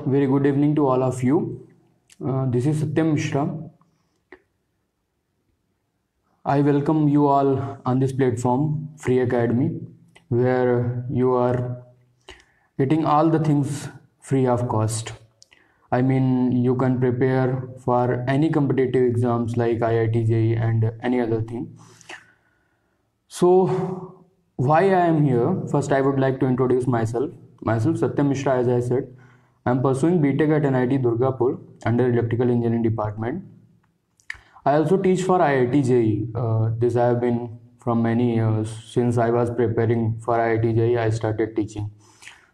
Very good evening to all of you. This is Satyam Mishra. I welcome you all on this platform, Free Academy, where you are getting all the things free of cost. I mean, you can prepare for any competitive exams like IIT, JEE and any other thing. So, why I am here? First, I would like to introduce myself. Myself, Satyam Mishra, as I said. I am pursuing BTech at NIT Durgapur under Electrical Engineering Department. I also teach for IIT JEE. This I have been from many years. Since I was preparing for IIT JEE, I started teaching.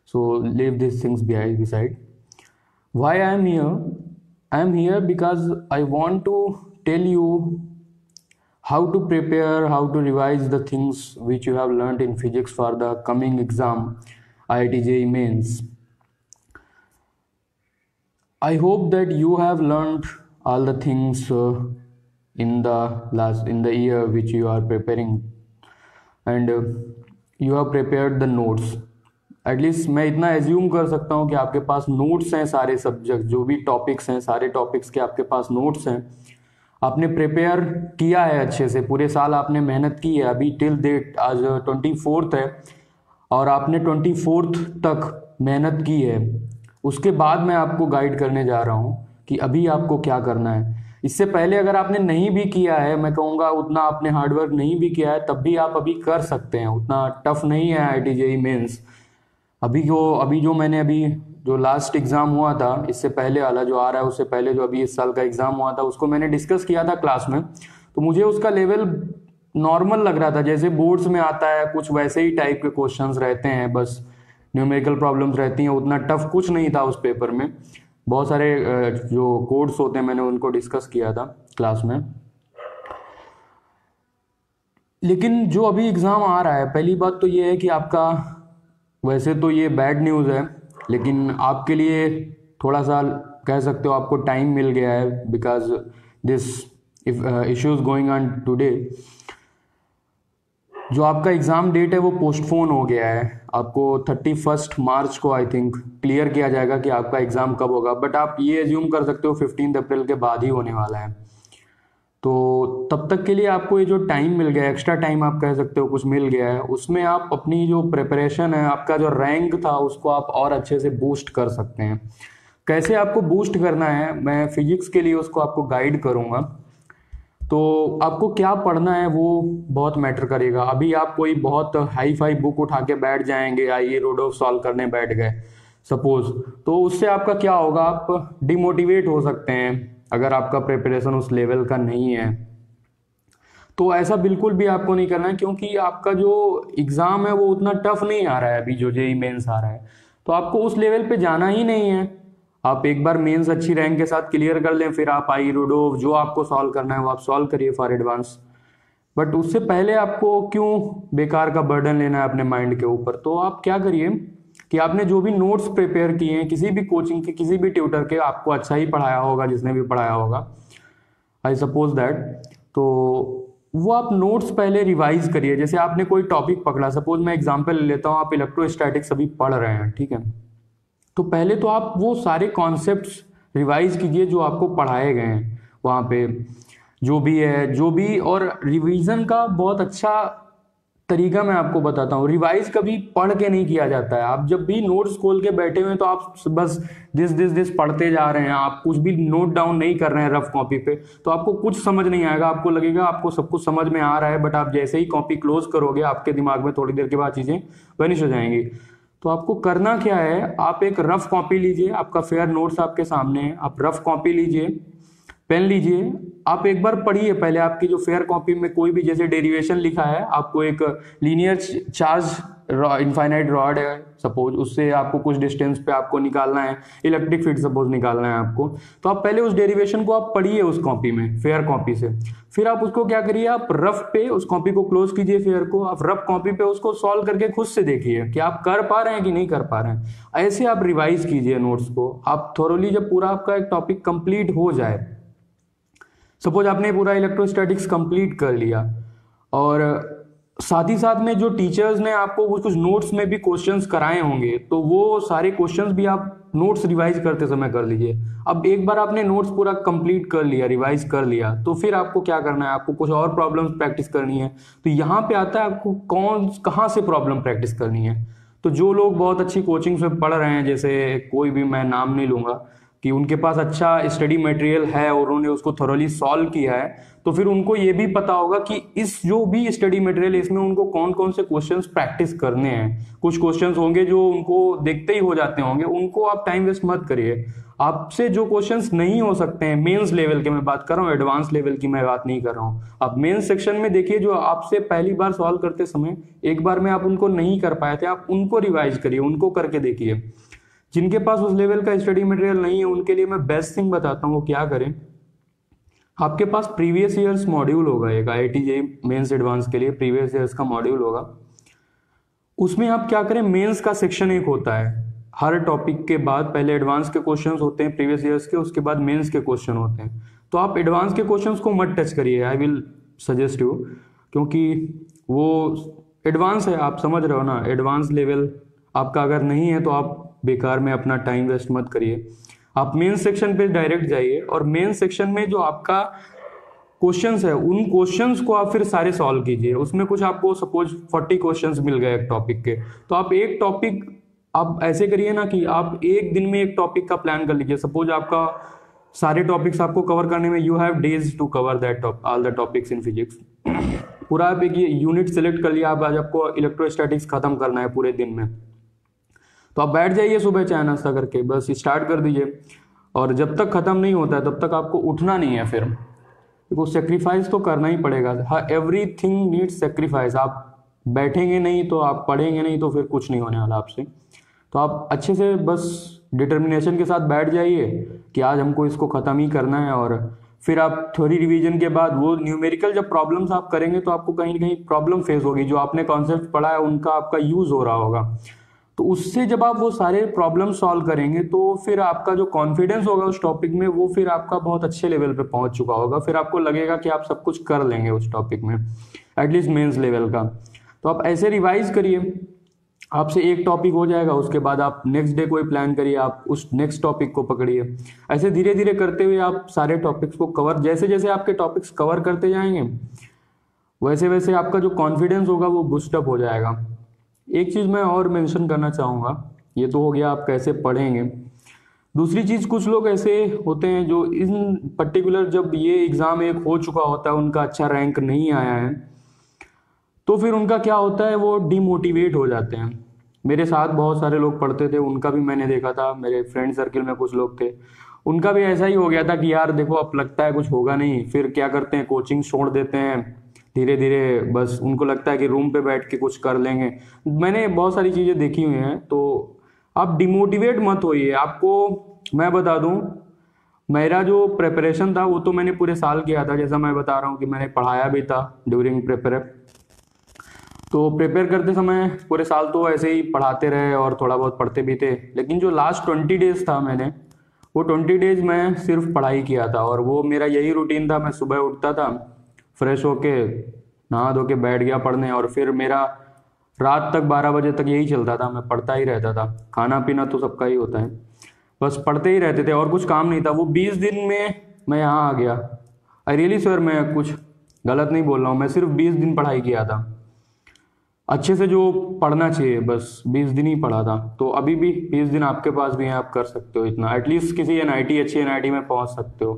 So leave these things beside. Why I am here? I am here because I want to tell you how to prepare, how to revise the things which you have learned in physics for the coming exam, IIT JEE Mains. I hope that you have learned all the things in the year which you are preparing, and you have prepared the notes. At least मैं इतना assume कर सकता हूँ कि आपके पास notes हैं, सारे subject जो भी टॉपिक्स हैं, सारे टॉपिक्स के आपके पास नोट्स हैं. आपने प्रिपेयर किया है अच्छे से, पूरे साल आपने मेहनत की है. अभी टिल डेट आज 24 है और आपने 24 तक मेहनत की है. उसके बाद मैं आपको गाइड करने जा रहा हूँ कि अभी आपको क्या करना है. इससे पहले अगर आपने नहीं भी किया है, मैं कहूँगा उतना आपने हार्डवर्क नहीं भी किया है, तब भी आप अभी कर सकते हैं. उतना टफ नहीं है IIT JEE मेंस. अभी जो लास्ट एग्ज़ाम हुआ था, इससे पहले वाला जो आ रहा है, उससे पहले जो अभी इस साल का एग्ज़ाम हुआ था, उसको मैंने डिस्कस किया था क्लास में. तो मुझे उसका लेवल नॉर्मल लग रहा था, जैसे बोर्ड्स में आता है कुछ वैसे ही टाइप के क्वेश्चंस रहते हैं, बस न्यूमेरिकल प्रॉब्लम्स रहती हैं. उतना टफ कुछ नहीं था उस पेपर में. बहुत सारे जो कोड्स होते हैं मैंने उनको डिस्कस किया था क्लास में. लेकिन जो अभी एग्ज़ाम आ रहा है, पहली बात तो ये है कि आपका, वैसे तो ये बैड न्यूज़ है, लेकिन आपके लिए थोड़ा सा कह सकते हो आपको टाइम मिल गया है, because this issues going on today. जो आपका एग्ज़ाम डेट है वो पोस्टपोन हो गया है. आपको 31 मार्च को आई थिंक क्लियर किया जाएगा कि आपका एग्ज़ाम कब होगा, बट आप ये एज्यूम कर सकते हो 15 अप्रैल के बाद ही होने वाला है. तो तब तक के लिए आपको ये जो टाइम मिल गया, एक्स्ट्रा टाइम आप कह सकते हो कुछ मिल गया है, उसमें आप अपनी जो प्रिपरेशन है, आपका जो रैंक था, उसको आप और अच्छे से बूस्ट कर सकते हैं. कैसे आपको बूस्ट करना है, मैं फिजिक्स के लिए उसको आपको गाइड करूँगा. तो आपको क्या पढ़ना है वो बहुत मैटर करेगा. अभी आप कोई बहुत हाई फाई बुक उठा के बैठ जाएंगे, आइए रोडोफ सॉल्व करने बैठ गए सपोज, तो उससे आपका क्या होगा, आप डिमोटिवेट हो सकते हैं अगर आपका प्रिपरेशन उस लेवल का नहीं है. तो ऐसा बिल्कुल भी आपको नहीं करना है, क्योंकि आपका जो एग्ज़ाम है वो उतना टफ नहीं आ रहा है अभी, जो JEE मेंस आ रहा है. तो आपको उस लेवल पे जाना ही नहीं है. आप एक बार मेंस अच्छी रैंक के साथ क्लियर कर लें, फिर आप आई रोडोफ जो आपको सॉल्व करना है वो आप सॉल्व करिए फॉर एडवांस. बट उससे पहले आपको क्यों बेकार का बर्डन लेना है अपने माइंड के ऊपर. तो आप क्या करिए कि आपने जो भी नोट्स प्रिपेयर किए हैं, किसी भी कोचिंग के, किसी भी ट्यूटर के, आपको अच्छा ही पढ़ाया होगा जिसने भी पढ़ाया होगा, आई सपोज दैट, तो वो आप नोट्स पहले रिवाइज करिए. जैसे आपने कोई टॉपिक पकड़ा, सपोज मैं एग्जांपल ले लेता हूँ, आप इलेक्ट्रोस्टैटिक्स अभी पढ़ रहे हैं, ठीक है, तो पहले तो आप वो सारे कॉन्सेप्ट्स रिवाइज कीजिए जो आपको पढ़ाए गए हैं वहाँ पे, जो भी. और रिवीजन का बहुत अच्छा तरीका मैं आपको बताता हूँ. रिवाइज कभी पढ़ के नहीं किया जाता है. आप जब भी नोट्स खोल के बैठे हुए हैं तो आप बस दिस पढ़ते जा रहे हैं, आप कुछ भी नोट डाउन नहीं कर रहे हैं रफ कॉपी पे, तो आपको कुछ समझ नहीं आएगा. आपको लगेगा आपको सब कुछ समझ में आ रहा है, बट आप जैसे ही कॉपी क्लोज करोगे, आपके दिमाग में थोड़ी देर के बाद चीज़ें वनिश हो जाएंगी. तो आपको करना क्या है, आप एक रफ कॉपी लीजिए, आपका फेयर नोट्स आपके सामने है, आप रफ कॉपी लीजिए, पेन लीजिए, आप एक बार पढ़िए पहले. आपकी जो फेयर कॉपी में कोई भी, जैसे डेरिवेशन लिखा है, आपको एक लीनियर चार्ज इनफाइनाइट रॉड है सपोज, उससे आपको कुछ डिस्टेंस पे आपको निकालना है इलेक्ट्रिक फील्ड सपोज निकालना है आपको, तो आप पहले उस डेरिवेशन को आप पढ़िए उस कॉपी में, फेयर कॉपी से. फिर आप उसको क्या करिए, आप रफ पे उस कॉपी को क्लोज कीजिए, फेयर को, आप रफ कॉपी पे उसको सॉल्व करके खुद से देखिए कि आप कर पा रहे हैं कि नहीं कर पा रहे हैं. ऐसे आप रिवाइज कीजिए नोट्स को. आप थोरोली जब पूरा आपका एक टॉपिक कंप्लीट हो जाए, सपोज आपने पूरा इलेक्ट्रोस्टैटिक्स कंप्लीट कर लिया, और साथ ही साथ में जो टीचर्स ने आपको कुछ नोट्स में भी क्वेश्चंस कराए होंगे, तो वो सारे क्वेश्चंस भी आप नोट्स रिवाइज करते समय कर लीजिए। अब एक बार आपने नोट्स पूरा कंप्लीट कर लिया, रिवाइज कर लिया, तो फिर आपको क्या करना है, आपको कुछ और प्रॉब्लम्स प्रैक्टिस करनी है। तो यहाँ पे आता है आपको कहाँ से प्रॉब्लम प्रैक्टिस करनी है। तो जो लोग बहुत अच्छी कोचिंग्स में पढ़ रहे हैं, जैसे कोई भी, मैं नाम नहीं लूंगा, कि उनके पास अच्छा स्टडी मटेरियल है और उन्होंने उसको थोरली सॉल्व किया है, तो फिर उनको ये भी पता होगा कि इस जो भी स्टडी मटेरियल है इसमें उनको कौन कौन से क्वेश्चंस प्रैक्टिस करने हैं। कुछ क्वेश्चंस होंगे जो उनको देखते ही हो जाते होंगे, उनको आप टाइम वेस्ट मत करिए। आपसे जो क्वेश्चंस नहीं हो सकते हैं मेंस लेवल के, मैं बात कर रहा हूँ, एडवांस लेवल की मैं बात नहीं कर रहा हूँ। आप मेंस सेक्शन में देखिए, जो आपसे पहली बार सॉल्व करते समय एक बार में आप उनको नहीं कर पाए थे, आप उनको रिवाइज करिए, उनको करके देखिए। जिनके पास उस लेवल का स्टडी मटेरियल नहीं है उनके लिए मैं बेस्ट थिंग बताता हूँ, वो क्या करें, आपके पास प्रीवियस ईयर्स मॉड्यूल होगा, एक IIT JEE मेंस एडवांस के लिए प्रीवियस ईयर्स का मॉड्यूल होगा। उसमें आप क्या करें, मेंस का सेक्शन एक होता है, हर टॉपिक के बाद पहले एडवांस के क्वेश्चंस होते हैं प्रीवियस ईयर्स के, उसके बाद मेंस के क्वेश्चन होते हैं। तो आप एडवांस के क्वेश्चंस को मत टच करिए, आई विल सजेस्ट यू, क्योंकि वो एडवांस है, आप समझ रहे हो ना, एडवांस लेवल आपका अगर नहीं है तो आप बेकार में अपना टाइम वेस्ट मत करिए। आप मेन सेक्शन पे डायरेक्ट जाइए और मेन सेक्शन में जो आपका क्वेश्चंस है उन क्वेश्चंस को आप फिर सारे सॉल्व कीजिए। उसमें कुछ आपको सपोज 40 क्वेश्चंस मिल गए एक टॉपिक के, तो आप एक टॉपिक आप ऐसे करिए ना कि आप एक दिन में एक टॉपिक का प्लान कर लीजिए। सपोज आपका सारे टॉपिक्स आपको कवर करने में you have days to cover that all the topics in physics. पूरा आप एक यूनिट सेलेक्ट कर लिया, आप आज आपको इलेक्ट्रोस्टैटिक्स खत्म करना है पूरे दिन में, तो आप बैठ जाइए सुबह चाय नाश्ता करके, बस स्टार्ट कर दीजिए, और जब तक खत्म नहीं होता है तब तक आपको उठना नहीं है। फिर देखो सेक्रीफाइस तो करना ही पड़ेगा, हाँ, एवरीथिंग नीड्स सेक्रीफाइस। आप बैठेंगे नहीं तो, आप पढ़ेंगे नहीं तो फिर कुछ नहीं होने वाला आपसे। तो आप अच्छे से बस डिटर्मिनेशन के साथ बैठ जाइए कि आज हमको इसको ख़त्म ही करना है, और फिर आप थ्योरी रिवीजन के बाद वो न्यूमेरिकल जब प्रॉब्लम्स आप करेंगे तो आपको कहीं ना कहीं प्रॉब्लम फेस होगी, जो आपने कॉन्सेप्ट पढ़ा है उनका आपका यूज़ हो रहा होगा। तो उससे जब आप वो सारे प्रॉब्लम सॉल्व करेंगे तो फिर आपका जो कॉन्फिडेंस होगा उस टॉपिक में वो फिर आपका बहुत अच्छे लेवल पे पहुंच चुका होगा। फिर आपको लगेगा कि आप सब कुछ कर लेंगे उस टॉपिक में, एटलीस्ट मेंस लेवल का। तो आप ऐसे रिवाइज करिए, आपसे एक टॉपिक हो जाएगा, उसके बाद आप नेक्स्ट डे कोई प्लान करिए, आप उस नेक्स्ट टॉपिक को पकड़िए। ऐसे धीरे धीरे करते हुए आप सारे टॉपिक्स को कवर, जैसे जैसे आपके टॉपिक्स कवर करते जाएंगे वैसे वैसे आपका जो कॉन्फिडेंस होगा वो बूस्टअप हो जाएगा। एक चीज़ मैं और मेंशन करना चाहूँगा, ये तो हो गया आप कैसे पढ़ेंगे। दूसरी चीज़, कुछ लोग ऐसे होते हैं जो इन पर्टिकुलर जब ये एग्ज़ाम एक हो चुका होता है, उनका अच्छा रैंक नहीं आया है, तो फिर उनका क्या होता है, वो डिमोटिवेट हो जाते हैं। मेरे साथ बहुत सारे लोग पढ़ते थे, उनका भी मैंने देखा था, मेरे फ्रेंड सर्किल में कुछ लोग थे, उनका भी ऐसा ही हो गया था कि यार देखो अब लगता है कुछ होगा नहीं, फिर क्या करते हैं, कोचिंग छोड़ देते हैं धीरे धीरे, बस उनको लगता है कि रूम पे बैठ के कुछ कर लेंगे। मैंने बहुत सारी चीज़ें देखी हुई हैं, तो आप डिमोटिवेट मत होइए। आपको मैं बता दूं, मेरा जो प्रिपरेशन था वो तो मैंने पूरे साल किया था, जैसा मैं बता रहा हूँ कि मैंने पढ़ाया भी था ड्यूरिंग प्रिपेयर। तो प्रिपेयर करते समय पूरे साल तो ऐसे ही पढ़ाते रहे और थोड़ा बहुत पढ़ते भी थे, लेकिन जो लास्ट 20 डेज था मैंने वो 20 डेज मैं सिर्फ पढ़ाई किया था, और वो मेरा यही रूटीन था। मैं सुबह उठता था, फ्रेश होके नहा धो के बैठ गया पढ़ने, और फिर मेरा रात तक 12 बजे तक यही चलता था, मैं पढ़ता ही रहता था। खाना पीना तो सबका ही होता है, बस पढ़ते ही रहते थे और कुछ काम नहीं था। वो 20 दिन में मैं यहाँ आ गया। आई रियली सर, मैं कुछ गलत नहीं बोल रहा हूँ, मैं सिर्फ 20 दिन पढ़ाई किया था अच्छे से, जो पढ़ना चाहिए, बस 20 दिन ही पढ़ा था। तो अभी भी 20 दिन आपके पास भी हैं, आप कर सकते हो इतना, एटलीस्ट किसी NIT अच्छी NIT में पहुँच सकते हो।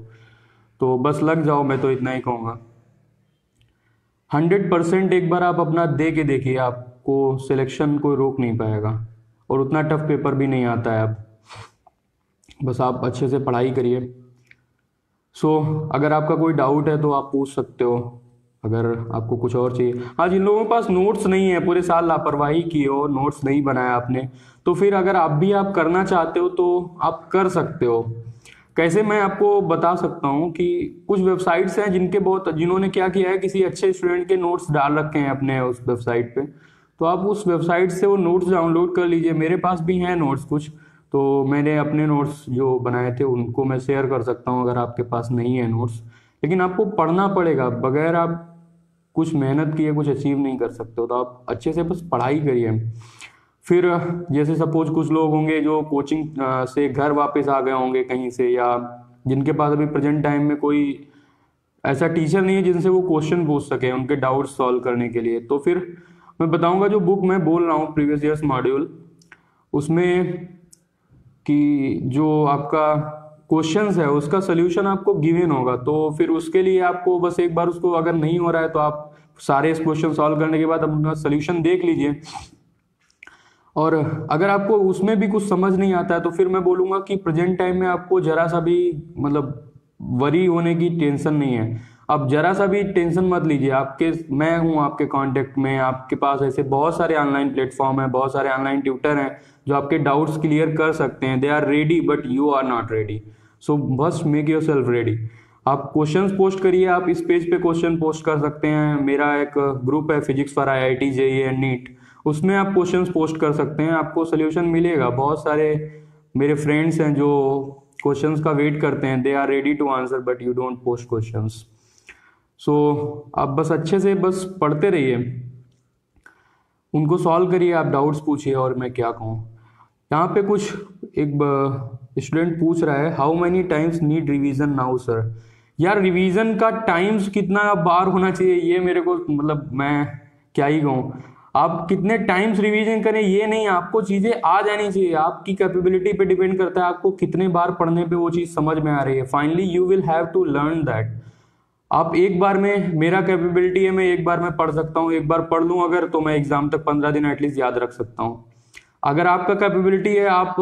तो बस लग जाओ, मैं तो इतना ही कहूँगा। 100% एक बार आप अपना दे के देखिए, आपको सिलेक्शन कोई रोक नहीं पाएगा, और उतना टफ पेपर भी नहीं आता है। आप बस आप अच्छे से पढ़ाई करिए। अगर आपका कोई डाउट है तो आप पूछ सकते हो, अगर आपको कुछ और चाहिए। हाँ, जिन लोगों के पास नोट्स नहीं है, पूरे साल लापरवाही की हो, नोट्स नहीं बनाया आपने, तो फिर अगर आप करना चाहते हो तो आप कर सकते हो। कैसे, मैं आपको बता सकता हूँ कि कुछ वेबसाइट्स हैं जिन्होंने क्या किया है, किसी अच्छे स्टूडेंट के नोट्स डाल रखे हैं अपने उस वेबसाइट पे, तो आप उस वेबसाइट से वो नोट्स डाउनलोड कर लीजिए। मेरे पास भी हैं नोट्स कुछ, तो मैंने अपने नोट्स जो बनाए थे उनको मैं शेयर कर सकता हूँ अगर आपके पास नहीं है नोट्स। लेकिन आपको पढ़ना पड़ेगा, बगैर आप कुछ मेहनत किए कुछ अचीव नहीं कर सकते हो, तो आप अच्छे से बस पढ़ाई करिए। फिर जैसे सपोज कुछ लोग होंगे जो कोचिंग से घर वापस आ गए होंगे कहीं से, या जिनके पास अभी प्रेजेंट टाइम में कोई ऐसा टीचर नहीं है जिनसे वो क्वेश्चन पूछ सके उनके डाउट सॉल्व करने के लिए, तो फिर मैं बताऊंगा जो बुक मैं बोल रहा हूँ प्रीवियस ईयर्स मॉड्यूल, उसमें कि जो आपका क्वेश्चंस है उसका सोल्यूशन आपको गिवन होगा। तो फिर उसके लिए आपको बस एक बार उसको अगर नहीं हो रहा है तो आप सारे क्वेश्चन सॉल्व करने के बाद अपना सोल्यूशन देख लीजिए। और अगर आपको उसमें भी कुछ समझ नहीं आता है तो फिर मैं बोलूँगा कि प्रेजेंट टाइम में आपको जरा सा भी मतलब वरी होने की टेंशन नहीं है। आप जरा सा भी टेंशन मत लीजिए, आपके मैं हूँ आपके कांटेक्ट में, आपके पास ऐसे बहुत सारे ऑनलाइन प्लेटफॉर्म हैं, बहुत सारे ऑनलाइन ट्यूटर हैं जो आपके डाउट्स क्लियर कर सकते हैं। They are ready but you are not ready, so बस मेक योर सेल्फ रेडी। आप क्वेश्चंस पोस्ट करिए, आप इस पेज पे क्वेश्चन पोस्ट कर सकते हैं। मेरा एक ग्रुप है physics for IIT JEE and NEET, उसमें आप क्वेश्चंस पोस्ट कर सकते हैं, आपको सोल्यूशन मिलेगा। बहुत सारे मेरे फ्रेंड्स हैं जो क्वेश्चंस का वेट करते हैं, they are ready to answer but you don't post questions. So आप बस अच्छे से बस पढ़ते रहिए, उनको सॉल्व करिए, आप डाउट्स पूछिए। और मैं क्या कहूँ, यहाँ पे कुछ एक स्टूडेंट पूछ रहा है how many times need revision now sir. यार रिवीजन का टाइम्स कितना बार होना चाहिए ये मेरे को मतलब मैं क्या ही कहूँ। आप कितने टाइम्स रिवीजन करें ये नहीं, आपको चीजें आ जानी चाहिए, आपकी कैपेबिलिटी पे डिपेंड करता है आपको कितने बार पढ़ने पे वो चीज समझ में आ रही है। Finally you will have to learn that. आप एक बार में, मेरा कैपेबिलिटी है मैं एक बार में पढ़ सकता हूँ, एक बार पढ़ लूँ अगर तो मैं एग्जाम तक 15 दिन एटलीस्ट याद रख सकता हूँ। अगर आपका कैपेबिलिटी है आप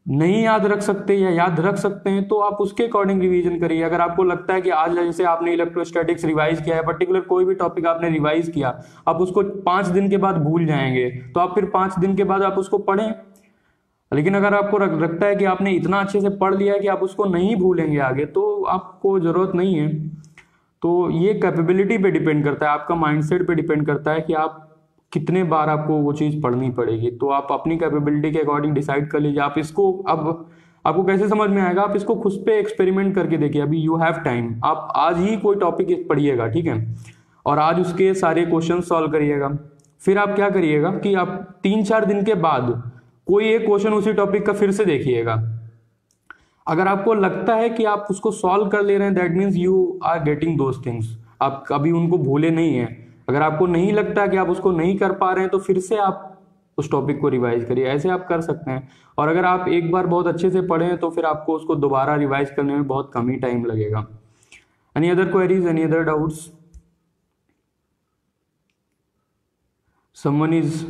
नहीं याद रख सकते या याद रख सकते हैं तो आप उसके अकॉर्डिंग रिवीजन करिए। अगर आपको लगता है कि आज जैसे आपने इलेक्ट्रोस्टैटिक्स रिवाइज किया है, पर्टिकुलर कोई भी टॉपिक आपने रिवाइज किया, आप उसको 5 दिन के बाद भूल जाएंगे तो आप फिर 5 दिन के बाद आप उसको पढ़ें। लेकिन अगर आपको लगता है कि आपने इतना अच्छे से पढ़ लिया है कि आप उसको नहीं भूलेंगे आगे, तो आपको जरूरत नहीं है। तो ये कैपेबिलिटी पे डिपेंड करता है, आपका माइंडसेट पे डिपेंड करता है कि आप कितने बार आपको वो चीज़ पढ़नी पड़ेगी। तो आप अपनी कैपेबिलिटी के अकॉर्डिंग डिसाइड कर लीजिए। आप इसको अब आपको कैसे समझ में आएगा, आप इसको खुद पे एक्सपेरिमेंट करके देखिए। अभी यू हैव टाइम, आप आज ही कोई टॉपिक पढ़िएगा, ठीक है, और आज उसके सारे क्वेश्चन सॉल्व करिएगा। फिर आप क्या करिएगा कि आप 3-4 दिन के बाद कोई एक क्वेश्चन उसी टॉपिक का फिर से देखिएगा। अगर आपको लगता है कि आप उसको सॉल्व कर ले रहे हैं, that means you are getting those things, आप कभी उनको भूले नहीं है। अगर आपको नहीं लगता कि आप उसको नहीं कर पा रहे हैं तो फिर से आप उस टॉपिक को रिवाइज करिए, ऐसे आप कर सकते हैं। और अगर आप एक बार बहुत अच्छे से पढ़े हैं तो फिर आपको उसको दोबारा रिवाइज करने में बहुत कम ही टाइम लगेगा। Any other queries, any other doubts? Someone is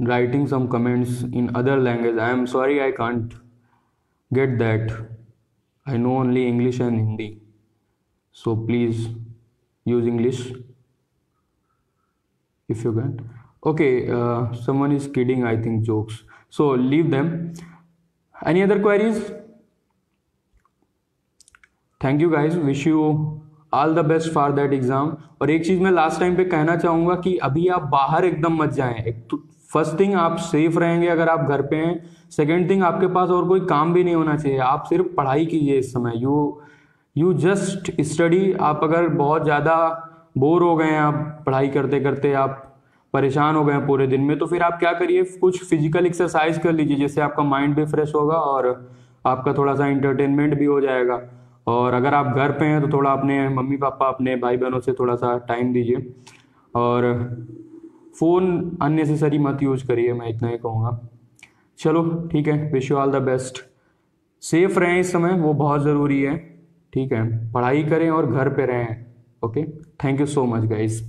writing some comments in other language. I am sorry, I can't get that. I know only English and Hindi, so please use English if you can. Okay, someone is kidding, I think, jokes, so leave them. Any other queries? Thank you guys, wish you all the best for that exam. और एक चीज मैं last time पे कहना चाहूंगा कि अभी आप बाहर एकदम मत जाएं। एक तो फर्स्ट थिंग आप सेफ रहेंगे अगर आप घर पे हैं। सेकेंड थिंग, आपके पास और कोई काम भी नहीं होना चाहिए, आप सिर्फ पढ़ाई कीजिए इस समय। You just study. आप अगर बहुत ज़्यादा बोर हो गए हैं, आप पढ़ाई करते करते आप परेशान हो गए हैं पूरे दिन में, तो फिर आप क्या करिए, कुछ फिजिकल एक्सरसाइज कर लीजिए, जिससे आपका माइंड भी फ्रेश होगा और आपका थोड़ा सा इंटरटेनमेंट भी हो जाएगा। और अगर आप घर पे हैं तो थोड़ा अपने मम्मी पापा, अपने भाई बहनों से थोड़ा सा टाइम दीजिए। और फ़ोन अननेसेसरी मत यूज करिए, मैं इतना ही कहूँगा। चलो ठीक है, wish you all the best. Safe रहें इस समय, वो बहुत ज़रूरी है, ठीक है। पढ़ाई करें और घर पे रहें। Okay, thank you so much guys.